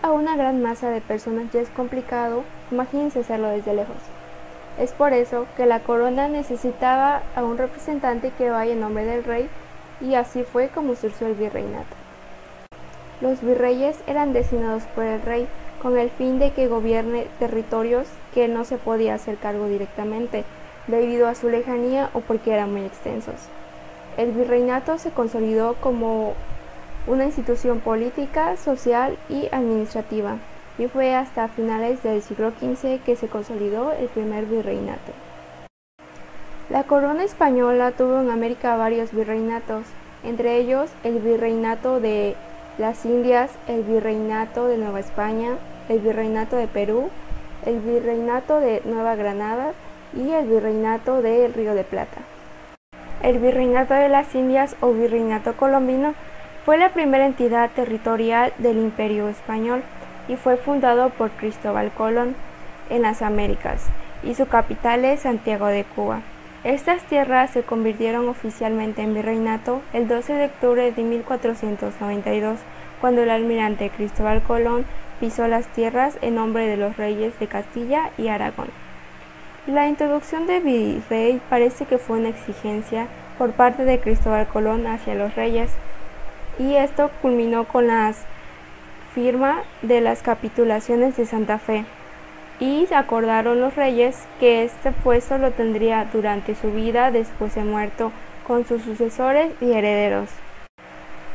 a una gran masa de personas ya es complicado, imagínense hacerlo desde lejos. Es por eso que la corona necesitaba a un representante que vaya en nombre del rey, y así fue como surgió el virreinato. Los virreyes eran designados por el rey con el fin de que gobierne territorios que no se podía hacer cargo directamente, debido a su lejanía o porque eran muy extensos. El virreinato se consolidó como una institución política, social y administrativa, y fue hasta finales del siglo XV que se consolidó el primer virreinato. La corona española tuvo en América varios virreinatos, entre ellos el virreinato de las Indias, el virreinato de Nueva España, el virreinato de Perú, el virreinato de Nueva Granada y el virreinato del Río de Plata. El virreinato de las Indias o virreinato colombino fue la primera entidad territorial del Imperio Español y fue fundado por Cristóbal Colón en las Américas, y su capital es Santiago de Cuba. Estas tierras se convirtieron oficialmente en virreinato el 12 de octubre de 1492, cuando el almirante Cristóbal Colón pisó las tierras en nombre de los reyes de Castilla y Aragón. La introducción de virrey parece que fue una exigencia por parte de Cristóbal Colón hacia los reyes, y esto culminó con la firma de las capitulaciones de Santa Fe, y acordaron los reyes que este puesto lo tendría durante su vida después de muerto, con sus sucesores y herederos.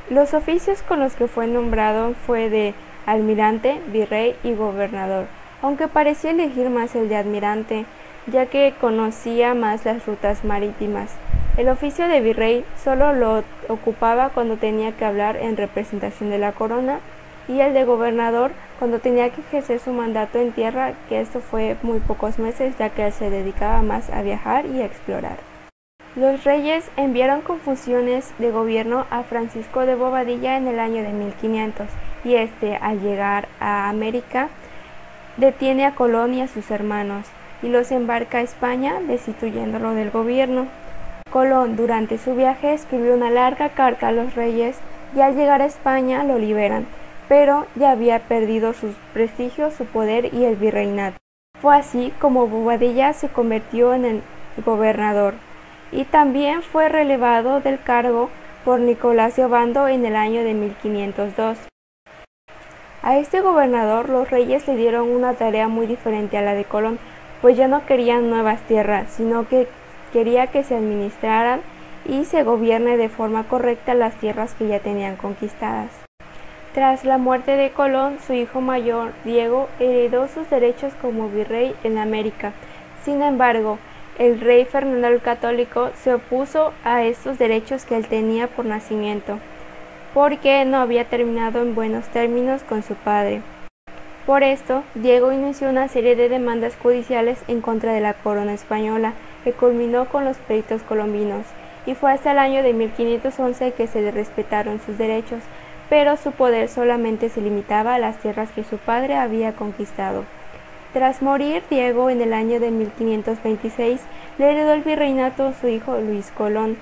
Los oficios con los que fue nombrado fue de almirante, virrey y gobernador, aunque parecía elegir más el de almirante, ya que conocía más las rutas marítimas. El oficio de virrey solo lo ocupaba cuando tenía que hablar en representación de la corona, y el de gobernador cuando tenía que ejercer su mandato en tierra, que esto fue muy pocos meses, ya que él se dedicaba más a viajar y a explorar. Los reyes enviaron con funciones de gobierno a Francisco de Bobadilla en el año de 1500, y este, al llegar a América, detiene a Colón y a sus hermanos, y los embarca a España, destituyéndolo del gobierno. Colón, durante su viaje, escribió una larga carta a los reyes, y al llegar a España lo liberan, pero ya había perdido su prestigio, su poder y el virreinato. Fue así como Bobadilla se convirtió en el gobernador, y también fue relevado del cargo por Nicolás de Obando en el año de 1502. A este gobernador los reyes le dieron una tarea muy diferente a la de Colón, pues ya no querían nuevas tierras, sino que quería que se administraran y se gobierne de forma correcta las tierras que ya tenían conquistadas. Tras la muerte de Colón, su hijo mayor, Diego, heredó sus derechos como virrey en América. Sin embargo, el rey Fernando el Católico se opuso a estos derechos que él tenía por nacimiento, porque no había terminado en buenos términos con su padre. Por esto, Diego inició una serie de demandas judiciales en contra de la corona española, que culminó con los pleitos colombinos, y fue hasta el año de 1511 que se le respetaron sus derechos, pero su poder solamente se limitaba a las tierras que su padre había conquistado. Tras morir Diego en el año de 1526, le heredó el virreinato su hijo Luis Colón.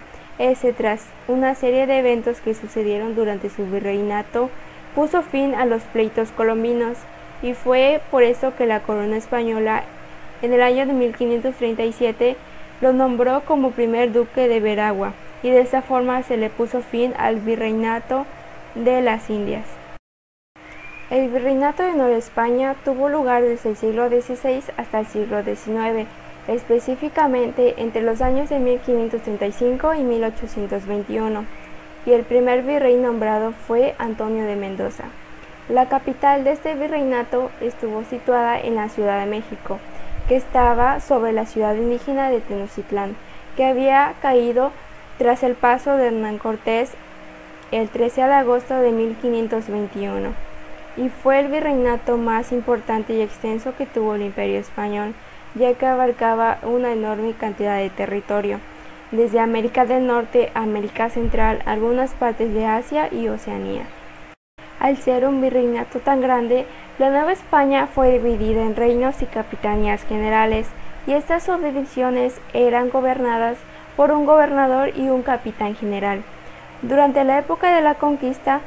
Tras una serie de eventos que sucedieron durante su virreinato, puso fin a los pleitos colombinos, y fue por eso que la corona española en el año de 1537 lo nombró como primer duque de Veragua, y de esta forma se le puso fin al virreinato de las Indias. El virreinato de Nueva España tuvo lugar desde el siglo XVI hasta el siglo XIX, específicamente entre los años de 1535 y 1821, y el primer virrey nombrado fue Antonio de Mendoza. La capital de este virreinato estuvo situada en la Ciudad de México, que estaba sobre la ciudad indígena de Tenochtitlán, que había caído tras el paso de Hernán Cortés el 13 de agosto de 1521, y fue el virreinato más importante y extenso que tuvo el Imperio Español, ya que abarcaba una enorme cantidad de territorio, desde América del Norte a América Central, algunas partes de Asia y Oceanía. Al ser un virreinato tan grande, la Nueva España fue dividida en reinos y capitanías generales, y estas subdivisiones eran gobernadas por un gobernador y un capitán general. Durante la época de la conquista,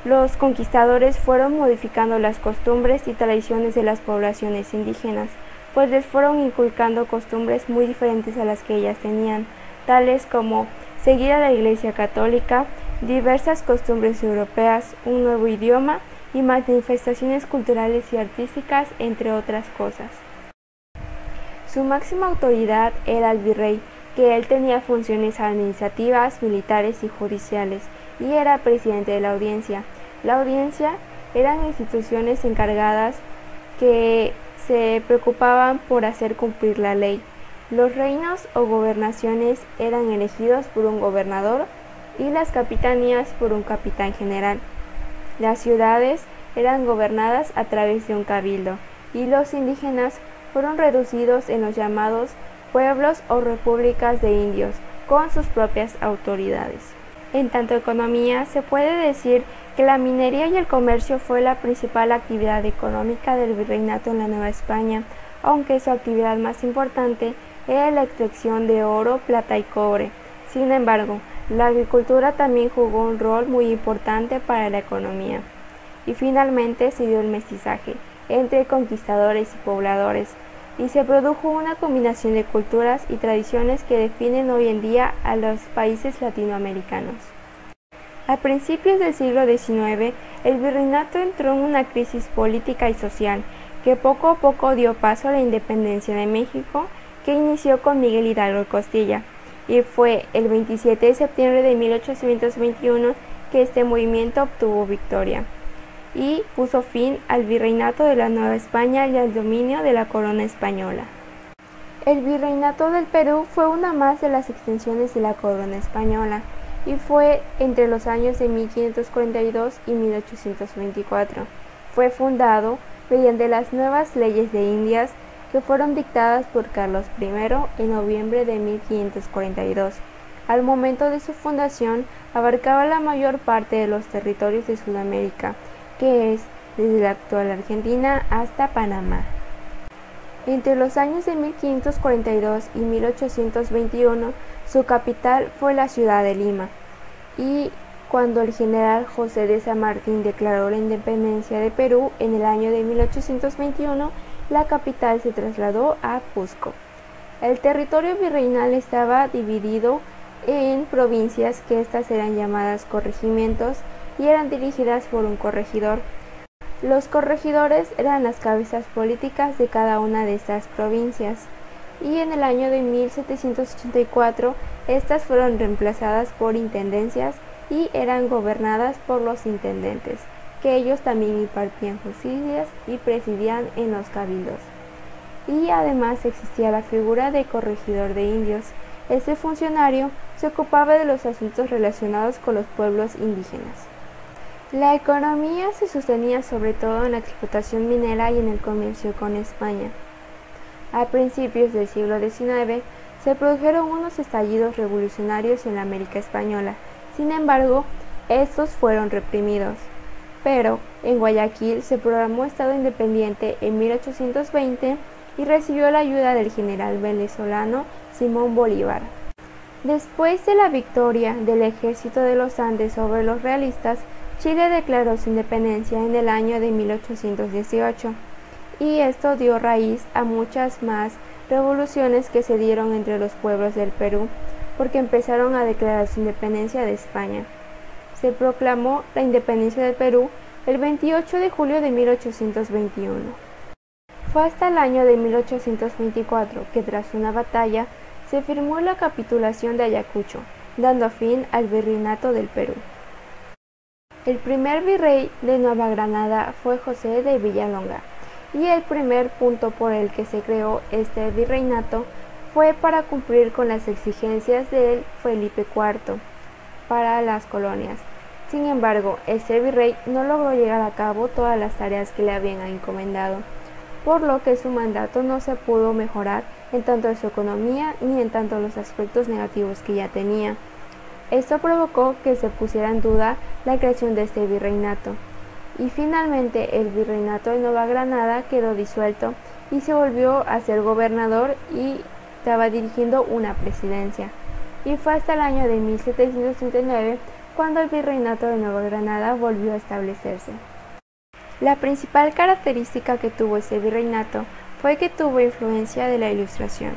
los conquistadores fueron modificando las costumbres y tradiciones de las poblaciones indígenas, pues les fueron inculcando costumbres muy diferentes a las que ellas tenían, tales como seguir a la Iglesia Católica, diversas costumbres europeas, un nuevo idioma y manifestaciones culturales y artísticas, entre otras cosas. Su máxima autoridad era el virrey, que él tenía funciones administrativas, militares y judiciales, y era presidente de la audiencia. La audiencia eran instituciones encargadas que se preocupaban por hacer cumplir la ley. Los reinos o gobernaciones eran elegidos por un gobernador y las capitanías por un capitán general. Las ciudades eran gobernadas a través de un cabildo y los indígenas fueron reducidos en los llamados pueblos o repúblicas de indios con sus propias autoridades. En tanto economía, se puede decir que la minería y el comercio fue la principal actividad económica del virreinato en la Nueva España, aunque su actividad más importante era la extracción de oro, plata y cobre. Sin embargo, la agricultura también jugó un rol muy importante para la economía. Y finalmente se dio el mestizaje entre conquistadores y pobladores, y se produjo una combinación de culturas y tradiciones que definen hoy en día a los países latinoamericanos. A principios del siglo XIX, el virreinato entró en una crisis política y social, que poco a poco dio paso a la independencia de México, que inició con Miguel Hidalgo y Costilla, y fue el 27 de septiembre de 1821 que este movimiento obtuvo victoria y puso fin al virreinato de la Nueva España y al dominio de la corona española. El virreinato del Perú fue una más de las extensiones de la corona española y fue entre los años de 1542 y 1824. Fue fundado mediante las nuevas leyes de Indias que fueron dictadas por Carlos I en noviembre de 1542. Al momento de su fundación, abarcaba la mayor parte de los territorios de Sudamérica, que es desde la actual Argentina hasta Panamá. Entre los años de 1542 y 1821, su capital fue la ciudad de Lima, y cuando el general José de San Martín declaró la independencia de Perú en el año de 1821, la capital se trasladó a Cusco. El territorio virreinal estaba dividido en provincias, que estas eran llamadas corregimientos y eran dirigidas por un corregidor. Los corregidores eran las cabezas políticas de cada una de estas provincias, y en el año de 1784 estas fueron reemplazadas por intendencias y eran gobernadas por los intendentes, que ellos también impartían justicias y presidían en los cabildos. Y además existía la figura de corregidor de indios. Este funcionario se ocupaba de los asuntos relacionados con los pueblos indígenas. La economía se sostenía sobre todo en la explotación minera y en el comercio con España. A principios del siglo XIX se produjeron unos estallidos revolucionarios en la América española. Sin embargo, estos fueron reprimidos. Pero en Guayaquil se proclamó Estado independiente en 1820 y recibió la ayuda del general venezolano Simón Bolívar. Después de la victoria del ejército de los Andes sobre los realistas, Chile declaró su independencia en el año de 1818, y esto dio raíz a muchas más revoluciones que se dieron entre los pueblos del Perú, porque empezaron a declarar su independencia de España. Se proclamó la independencia del Perú el 28 de julio de 1821. Fue hasta el año de 1824 que, tras una batalla, se firmó la capitulación de Ayacucho, dando fin al virreinato del Perú. El primer virrey de Nueva Granada fue José de Villalonga, y el primer punto por el que se creó este virreinato fue para cumplir con las exigencias de Felipe IV para las colonias. Sin embargo, este virrey no logró llevar a cabo todas las tareas que le habían encomendado, por lo que su mandato no se pudo mejorar en tanto de su economía ni en tanto los aspectos negativos que ya tenía. Esto provocó que se pusiera en duda la creación de este virreinato, y finalmente el virreinato de Nueva Granada quedó disuelto y se volvió a ser gobernador y estaba dirigiendo una presidencia. Y fue hasta el año de 1739 cuando el virreinato de Nueva Granada volvió a establecerse. La principal característica que tuvo este virreinato fue que tuvo influencia de la Ilustración,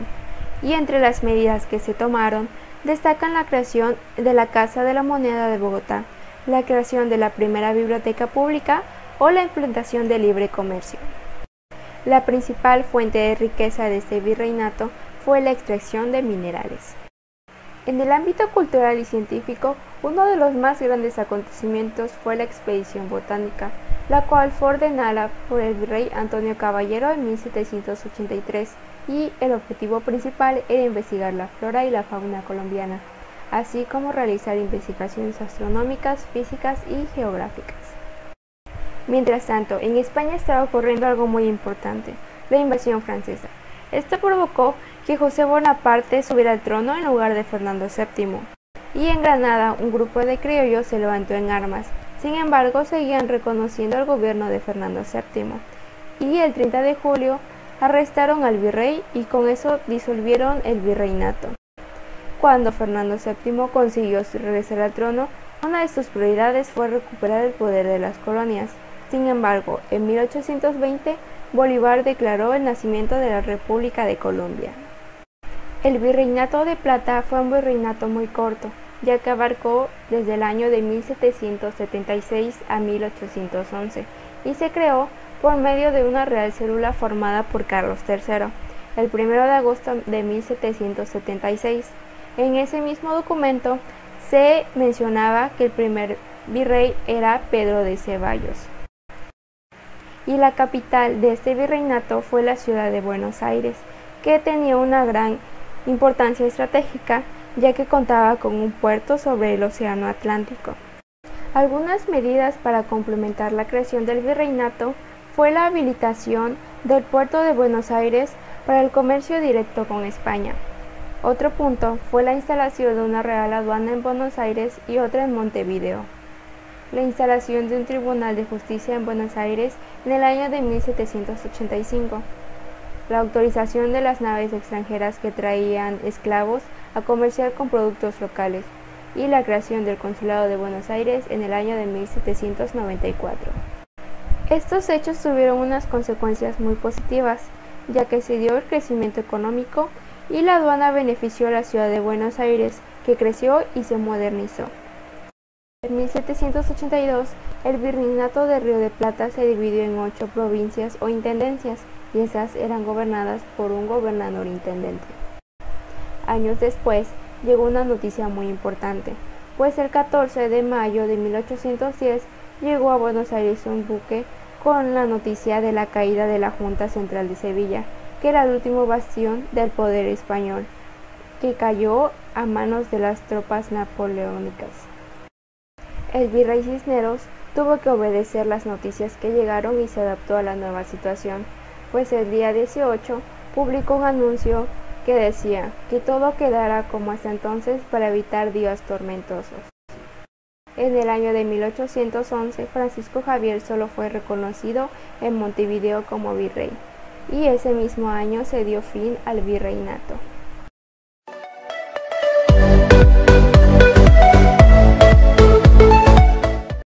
y entre las medidas que se tomaron destacan la creación de la Casa de la Moneda de Bogotá, la creación de la primera biblioteca pública o la implantación del libre comercio. La principal fuente de riqueza de este virreinato fue la extracción de minerales. En el ámbito cultural y científico, uno de los más grandes acontecimientos fue la expedición botánica, la cual fue ordenada por el virrey Antonio Caballero en 1783, y el objetivo principal era investigar la flora y la fauna colombiana, así como realizar investigaciones astronómicas, físicas y geográficas. Mientras tanto, en España estaba ocurriendo algo muy importante, la invasión francesa. Esto provocó que José Bonaparte subiera al trono en lugar de Fernando VII, y en Granada un grupo de criollos se levantó en armas. Sin embargo, seguían reconociendo el gobierno de Fernando VII, y el 30 de julio arrestaron al virrey y con eso disolvieron el virreinato. Cuando Fernando VII consiguió regresar al trono, una de sus prioridades fue recuperar el poder de las colonias. Sin embargo, en 1820, Bolívar declaró el nacimiento de la República de Colombia. El Virreinato de Plata fue un virreinato muy corto, ya que abarcó desde el año de 1776 a 1811, y se creó por medio de una real célula formada por Carlos III, el 1 de agosto de 1776. En ese mismo documento se mencionaba que el primer virrey era Pedro de Ceballos, y la capital de este virreinato fue la ciudad de Buenos Aires, que tenía una gran importancia estratégica, ya que contaba con un puerto sobre el Océano Atlántico. Algunas medidas para complementar la creación del virreinato fue la habilitación del puerto de Buenos Aires para el comercio directo con España. Otro punto fue la instalación de una real aduana en Buenos Aires y otra en Montevideo. La instalación de un tribunal de justicia en Buenos Aires en el año de 1785. La autorización de las naves extranjeras que traían esclavos a comerciar con productos locales, y la creación del Consulado de Buenos Aires en el año de 1794. Estos hechos tuvieron unas consecuencias muy positivas, ya que se dio el crecimiento económico y la aduana benefició a la ciudad de Buenos Aires, que creció y se modernizó. En 1782, el virreinato de Río de Plata se dividió en 8 provincias o intendencias, y esas eran gobernadas por un gobernador intendente. Años después, llegó una noticia muy importante, pues el 14 de mayo de 1810 llegó a Buenos Aires un buque con la noticia de la caída de la Junta Central de Sevilla, que era el último bastión del poder español, que cayó a manos de las tropas napoleónicas. El virrey Cisneros tuvo que obedecer las noticias que llegaron y se adaptó a la nueva situación, pues el día 18 publicó un anuncio que decía que todo quedara como hasta entonces para evitar días tormentosos. En el año de 1811, Francisco Javier solo fue reconocido en Montevideo como virrey, y ese mismo año se dio fin al virreinato.